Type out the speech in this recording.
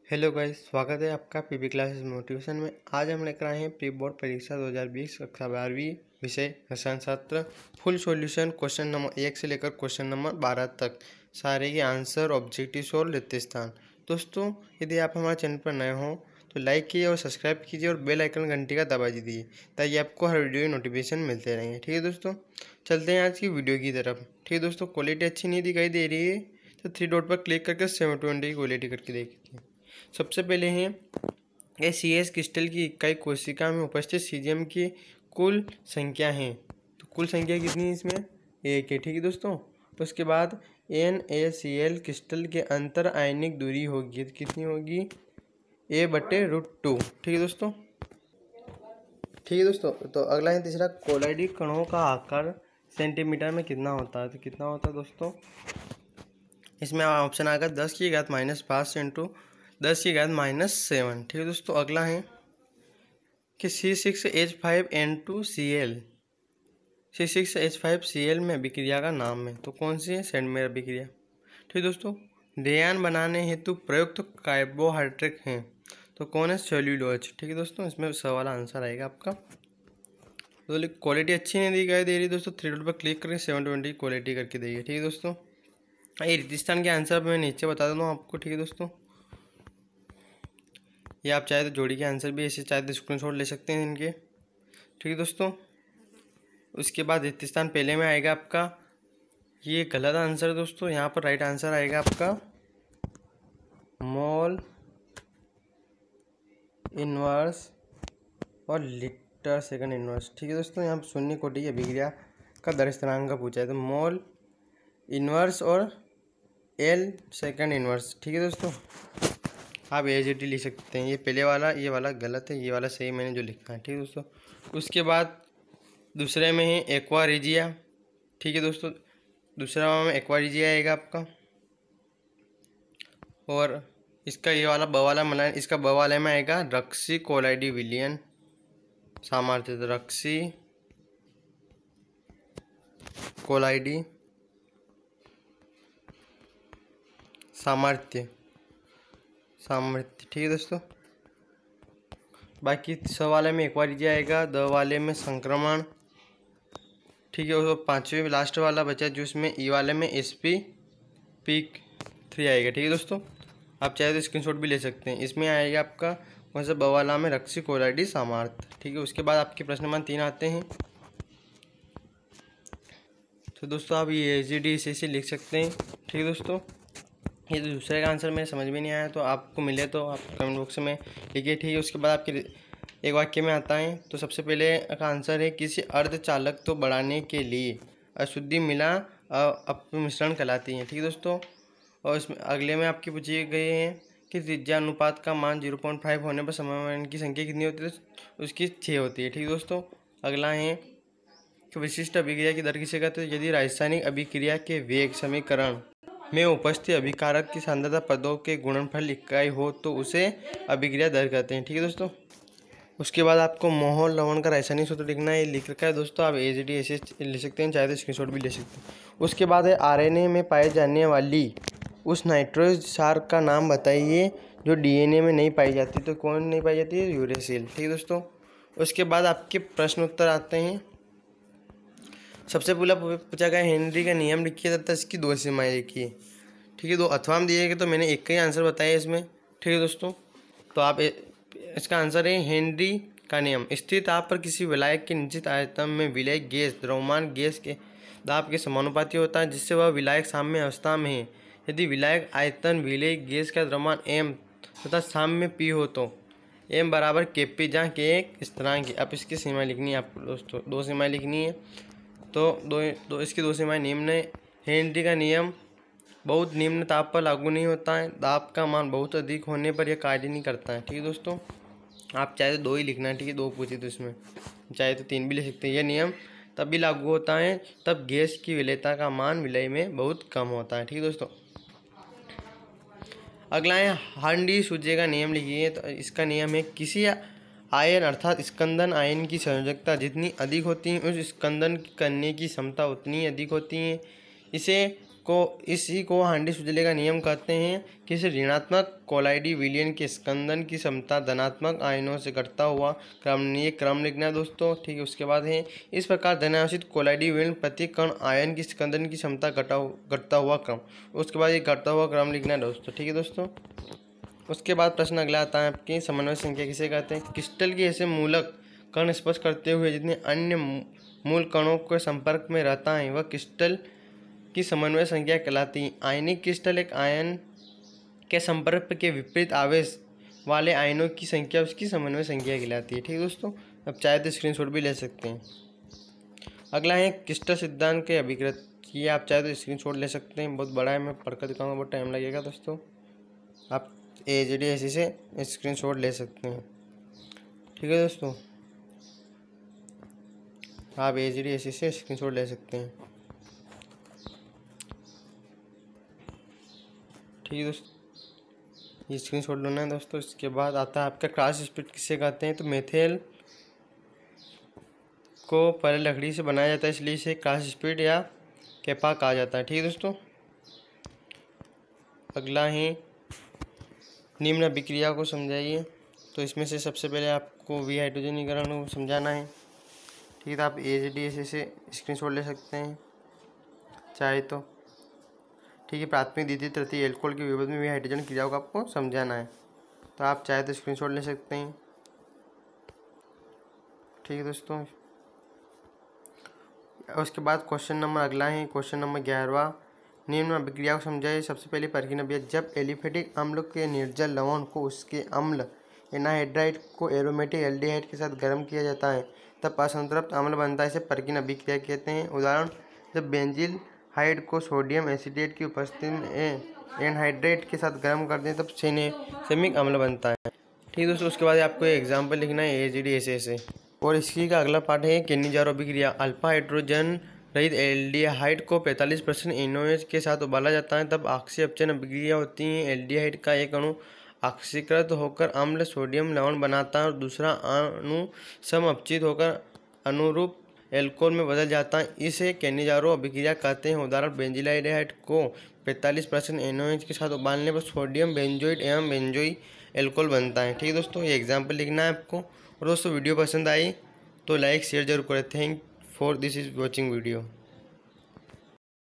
Hello guys, स्वागत है आपका पीबी क्लासेस मोटिवेशन में। आज हम लेकर आए हैं प्री बोर्ड परीक्षा 2020 कक्षा 12वीं विषय रसायन शास्त्र फुल सॉल्यूशन क्वेश्चन नंबर 1 से लेकर क्वेश्चन नंबर 12 तक सारे के आंसर, ऑब्जेक्टिव और रिक्त स्थान। दोस्तों, यदि आप हमारे चैनल पर नए हों तो लाइक कीजिए और सब्सक्राइब कीजिए और बेल आइकन घंटी का दबा दीजिए ताकि आपको हर वीडियो की नोटिफिकेशन मिलते रहेंगे। ठीक है दोस्तों, चलते हैं आज की वीडियो की तरफ। ठीक है दोस्तों, क्वालिटी अच्छी नहीं दिखाई दे रही है तो 3 डॉट पर क्लिक करके 720 की क्वालिटी करके देखिए। सबसे पहले है एसीएस क्रिस्टल की इकाई कोशिका में उपस्थित सीजियम की कुल संख्या है। तो कुल संख्या कितनी है इसमें? 1 है। ठीक है दोस्तों, उसके बाद NaCl क्रिस्टल के अंतर आयनिक दूरी होगी तो कितनी होगी? A/√2। ठीक है दोस्तों। ठीक है दोस्तों, तो अगला है तीसरा, कोलाइडी कणों का आकार सेंटीमीटर में कितना होता है? तो कितना होता है दोस्तों? इसमें ऑप्शन आएगा 10⁻⁻5 इंटू 10⁻⁻7। ठीक है दोस्तों। अगला है कि C6H5N2Cl C6H5Cl में अभिक्रिया का नाम है, तो कौन सी है? सेंडमेयर अभिक्रिया। ठीक है दोस्तों। रेयान बनाने हेतु प्रयुक्त कार्बोहाइड्रेट हैं, तो कौन है? सेल्यूलोज। ठीक है दोस्तों, इसमें सवाल आंसर आएगा आपका। तो क्वालिटी अच्छी नहीं दिखाई दे रही दोस्तों, 3 डॉट पर क्लिक करके 720 क्वालिटी करके देगी। ठीक है दोस्तों, ये रिक्तस्थान के आंसर मैं नीचे बता देता हूँ आपको। ठीक है दोस्तों, ये आप चाहे तो जोड़ी के आंसर भी ऐसे चाहे तो स्क्रीनशॉट ले सकते हैं इनके। ठीक है दोस्तों, उसके बाद रिक्तस्थान पहले में आएगा आपका, ये गलत आंसर है दोस्तों। यहाँ पर राइट आंसर आएगा आपका मोल इनवर्स और लीटर सेकंड इनवर्स। ठीक है दोस्तों, यहाँ पर शून्य कोटि की अभिक्रिया का दर स्थिरांक का पूछा है, तो मोल इनवर्स और एल सेकंड इनवर्स। ठीक है दोस्तों, आप AGT लिख सकते हैं। ये पहले वाला, ये वाला गलत है, ये वाला सही मैंने जो लिखा है। ठीक है दोस्तों, उसके बाद दूसरे में है एक्वा रिजिया। ठीक है दोस्तों, दूसरा में एक्वा रिजिया आएगा आपका, और इसका ये वाला ब वाला मलाइन, इसका ब वाले में आएगा रक्सी कोलाइडी विलियन सामर्थ्य। तो रक्सी कोलाइडी सामर्थ्य। ठीक है दोस्तों। बाकी स वाले में एक बार ये आएगा, द वाले में संक्रमण। ठीक है, और पांचवें लास्ट वाला बचा जो इसमें ई वाले में SP3 आएगा। ठीक है दोस्तों, आप चाहे तो स्क्रीनशॉट भी ले सकते हैं। इसमें आएगा आपका कौन सा? ब वाला में रक्सी कोलाइडी सामर्थ्य। ठीक है, उसके बाद आपके प्रश्न नंबर 3 आते हैं। तो दोस्तों, आप ये AGD इसे लिख सकते हैं। ठीक है दोस्तों, ये दूसरे का आंसर मेरे समझ में नहीं आया तो आपको मिले तो आप कमेंट बॉक्स में लिखिए। ठीक है, उसके बाद आपके एक वाक्य में आता है। तो सबसे पहले का आंसर है, किसी अर्धचालक तो बढ़ाने के लिए अशुद्धि मिला अपमिश्रण कहलाती है। ठीक है दोस्तों, और इसमें अगले में आपके पूछे गए हैं कि त्रिज्या अनुपात का मान 0.5 होने पर समन्वयन की संख्या कितनी होती है? तो उसकी 6 होती है। ठीक है दोस्तों। अगला है कि विशिष्ट अभिक्रिया की दर किसे कहते हैं? यदि रासायनिक अभिक्रिया के वेग समीकरण में उपस्थित अभिकारक की सांद्रता पदों के गुणनफल इकाई हो तो उसे अभिक्रिया दर कहते हैं। ठीक है दोस्तों। उसके बाद आपको मोहर लवण का रासायनिक सूत्र लिखना है, लिख रखा है दोस्तों। आप AGD ऐसे लिख सकते हैं, चाहे तो स्क्रीनशॉट भी ले सकते हैं। उसके बाद है RNA में पाए जाने वाली उस नाइट्रोज क्षार का नाम बताइए जो DNA में नहीं पाई जाती। तो कौन नहीं पाई जाती है? यूरेसिल। ठीक है दोस्तों। उसके बाद आपके प्रश्न उत्तर आते हैं। सबसे पहला पूछा गया हेनरी का नियम लिखिए तथा इसकी 2 सीमाएं लिखिए। ठीक है, 2 अथवा में दिए गए तो मैंने एक का ही आंसर बताया इसमें। ठीक है दोस्तों, तो आप इसका आंसर है हेनरी का नियम। स्थिर ताप पर किसी विलायक के निश्चित आयतन में विलायक गैस द्रव्यमान गैस के दाब के समानुपाती होता है जिससे वह विलायक साम्य अवस्था में है। यदि विलायक आयतन विलायक गैस का द्रव्यमान M तथा साम्य P हो तो M बराबर Kp, जहाँ K एक स्थिरांक है। अब इसकी सीमा लिखनी है आपको दोस्तों, 2 सीमाएँ लिखनी है। तो दो इसकी 2 सीमाएँ निम्न है। हेनरी का नियम बहुत निम्न ताप पर लागू नहीं होता है, दाब का मान बहुत अधिक होने पर यह कार्य नहीं करता है। ठीक है दोस्तों, आप चाहे तो 2 ही लिखना है। ठीक है, 2 पूछे तो इसमें चाहे तो 3 भी ले सकते हैं। यह नियम तब भी लागू होता है तब गैस की विलेयता का मान विलय में बहुत कम होता है। ठीक है दोस्तों। अगला है हांडी सूजे का नियम लिखिए। तो इसका नियम है, किसी आयन अर्थात स्कंदन आयन की संयोजकता जितनी अधिक होती है उस स्कंदन करने की क्षमता उतनी अधिक होती है। इसे इसी को हांडी-सुजले का नियम कहते हैं। किसी ऋणात्मक कोलाइडी विलयन के स्कंदन की क्षमता धनात्मक आयनों से घटता हुआ क्रम, ये क्रम लिखना है दोस्तों। ठीक है, उसके बाद है इस प्रकार धनावेशित कोलाइडी विलयन प्रति कण आयन की स्कंदन की क्षमता घटता हुआ क्रम। उसके बाद ये घटता हुआ क्रम लिखना है दोस्तों। ठीक है दोस्तों, उसके बाद प्रश्न अगला आता है आपकी समन्वय संख्या किसे कहते हैं। क्रिस्टल के ऐसे मूलक कण स्पर्श करते हुए जितने अन्य मूल कणों के संपर्क में रहता है वह क्रिस्टल की समन्वय संख्या कहलाती है। आयनिक क्रिस्टल एक आयन के संपर्क के विपरीत आवेश वाले आयनों की संख्या उसकी समन्वय संख्या कहलाती है। ठीक है दोस्तों, अब चाहे तो स्क्रीनशॉट भी ले सकते हैं। अगला है क्रिस्टल सिद्धांत के अभिकृत, ये आप चाहे तो स्क्रीनशॉट ले सकते हैं, बहुत बड़ा है, मैं पढ़कर दिखाऊंगा, बहुत टाइम लगेगा दोस्तों। आप AGDSC से स्क्रीनशॉट ले सकते हैं। ठीक है दोस्तों, आप AGDSC से स्क्रीनशॉट ले सकते हैं। ठीक है दोस्तों, ये स्क्रीनशॉट लेना है दोस्तों। इसके बाद आता है आपका क्रॉस स्पीड किसे कहते हैं। तो मेथेल को पहले लकड़ी से बनाया जाता है, इसलिए इसे क्रॉस स्पीड या कैपा कहा जाता है। ठीक है दोस्तों, अगला है निम्न अभिक्रिया को समझाइए। तो इसमें से सबसे पहले आपको विहाइड्रोजनीकरण को समझाना है। ठीक है, तो आप AGDSC से स्क्रीनशॉट ले सकते हैं चाहे तो। ठीक है, प्राथमिक द्वितीय तृतीय एल्कोहल के विरोध में विहाइड्रोजन क्रियाओं को आपको समझाना है, तो आप चाहे तो स्क्रीनशॉट ले सकते हैं। ठीक है दोस्तों, उसके बाद क्वेश्चन नंबर अगला है क्वेश्चन नंबर 11वां, निम्न अभिक्रिया को समझाइए। सबसे पहले परखीन अभिक्रिया, जब एलिफेटिक अम्ल के निर्जल लवण को उसके अम्ल एनाहाइड्राइड को एरोमेटिक एल्डिहाइड के साथ गर्म किया जाता है तब असंतृप्त अम्ल बनता है, इसे परखीन अभिक्रिया कहते हैं। उदाहरण, जब बेंजील हाइड को सोडियम एसिटेट की उपस्थिति में एनहाइड्रेट के साथ गर्म कर दें तब सेमिक अम्ल बनता है। ठीक है दोस्तों, उसके बाद आपको एग्जाम्पल लिखना है AGDSC से। और इसी का अगला पार्ट है केनिजारो अभिक्रिया। अल्फा हाइड्रोजन रहित एल्डिहाइड को 45% NaOH के साथ उबाला जाता है तब ऑक्सी अपचयन अभिक्रिया होती है। एल्डिहाइड का एक अणु ऑक्सीकृत होकर अम्ल सोडियम लवण बनाता है और दूसरा अणु सम अपचित होकर अनुरूप एल्कोहल में बदल जाता है, इसे केनिजारो अभिक्रिया कहते हैं। उदाहरण, बेंजीलाइडेहाइड को 45% NaOH के साथ उबालने पर सोडियम बेंजोइड एवं बेंजोई एल्कोहल बनता है। ठीक है दोस्तों, ये एग्जाम्पल लिखना है आपको। और दोस्तों वीडियो पसंद आई तो लाइक शेयर जरूर करें। Thank for this is watching video.